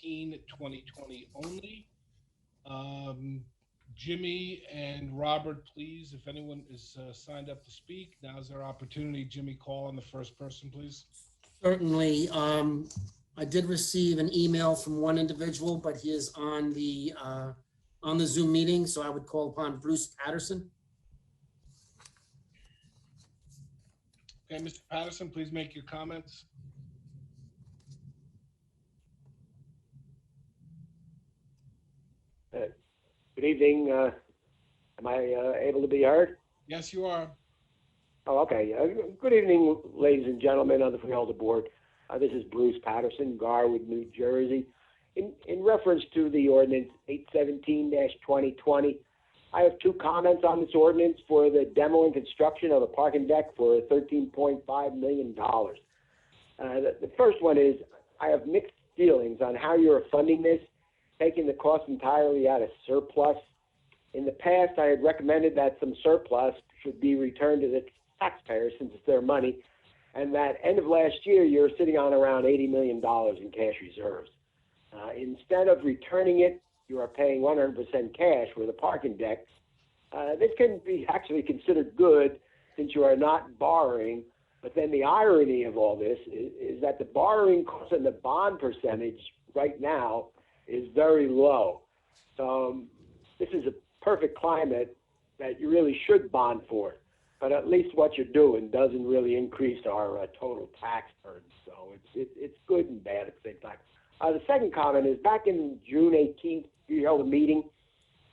8/17/2020 only. Jimmy and Robert, please, if anyone is signed up to speak, now's their opportunity. Jimmy, call on the first person, please. Certainly. I did receive an email from one individual, but he is on the Zoom meeting, so I would call upon Bruce Patterson. Okay, Mr. Patterson, please make your comments. Good evening. Am I able to be heard? Yes, you are. Oh, okay. Good evening, ladies and gentlemen of the Freeholder Board. This is Bruce Patterson, Garwood, New Jersey. In reference to the ordinance 8/17/2020, I have two comments on this ordinance for the demo and construction of a parking deck for $13.5 million. The first one is I have mixed feelings on how you're funding this, taking the cost entirely out of surplus. In the past, I had recommended that some surplus should be returned to the taxpayers since it's their money, and that end of last year, you're sitting on around $80 million in cash reserves. Instead of returning it, you are paying 100% cash for the parking deck. This can be actually considered good since you are not borrowing, but then the irony of all this is that the borrowing cost and the bond percentage right now is very low. So this is a perfect climate that you really should bond for it. But at least what you're doing doesn't really increase our total tax burden. So it's good and bad at the same time. The second comment is back in June 18th, you held a meeting.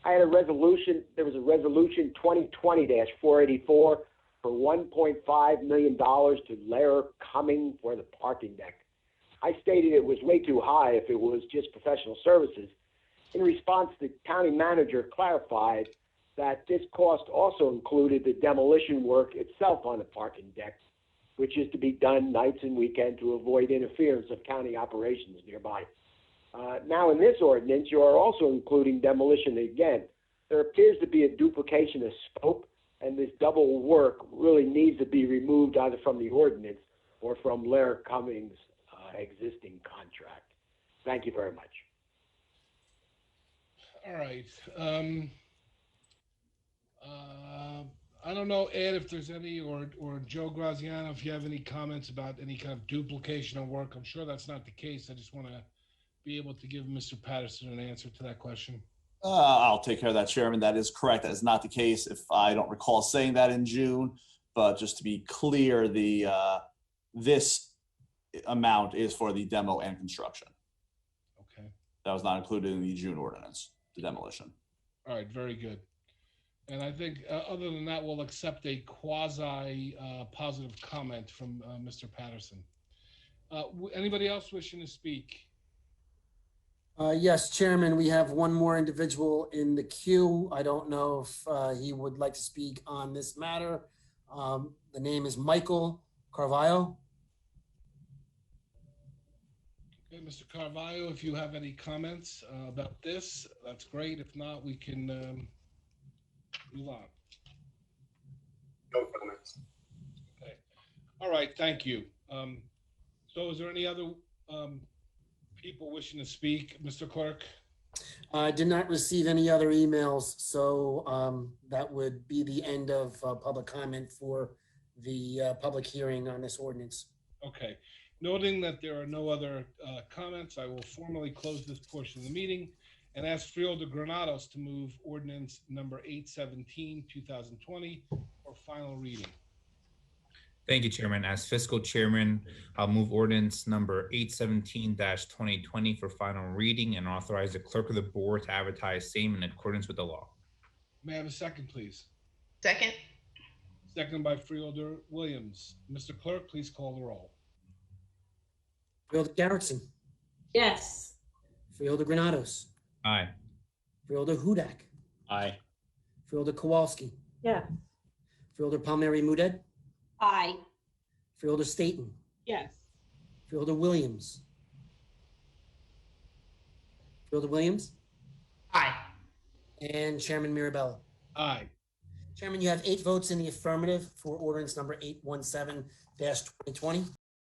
I had a resolution. There was a resolution 2020-484 for $1.5 million to Lair Cumming for the parking deck. I stated it was way too high if it was just professional services. In response, the county manager clarified that this cost also included the demolition work itself on the parking deck, which is to be done nights and weekends to avoid interference of county operations nearby. Now in this ordinance, you are also including demolition again. There appears to be a duplication of scope, and this double work really needs to be removed either from the ordinance or from Lair Cummings' existing contract. Thank you very much. All right. I don't know, Ed, if there's any, or Joe Graziano, if you have any comments about any kind of duplication of work. I'm sure that's not the case. I just want to be able to give Mr. Patterson an answer to that question. I'll take care of that, Chairman. That is correct. That is not the case. If I don't recall saying that in June, but just to be clear, this amount is for the demo and construction. Okay. That was not included in the June ordinance, the demolition. All right, very good. And I think other than that, we'll accept a quasi positive comment from Mr. Patterson. Anybody else wishing to speak? Yes, Chairman, we have one more individual in the queue. I don't know if he would like to speak on this matter. The name is Michael Carvalho. Okay, Mr. Carvalho, if you have any comments about this, that's great. If not, we can move on. No comments. Okay. All right, thank you. So is there any other people wishing to speak, Mr. Clerk? I did not receive any other emails, so that would be the end of public comment for the public hearing on this ordinance. Okay. Noting that there are no other comments, I will formally close this portion of the meeting and ask Freeholder Granados to move ordinance number 8/17/2020 for final reading. Thank you, Chairman. As fiscal chairman, I'll move ordinance number 8/17/2020 for final reading and authorize the clerk of the board to advertise same in accordance with the law. May I have a second, please? Second. Second by Freeholder Williams. Mr. Clerk, please call the roll. Freeholder Garrettson. Yes. Freeholder Granados. Aye. Freeholder Hudak. Aye. Freeholder Kowalski. Yeah. Freeholder Palmieri Muedad. Aye. Freeholder Staton. Yes. Freeholder Williams. Freeholder Williams. Aye. And Chairman Mirabella. Aye. Chairman, you have 8 votes in the affirmative for ordinance number 8/17/2020.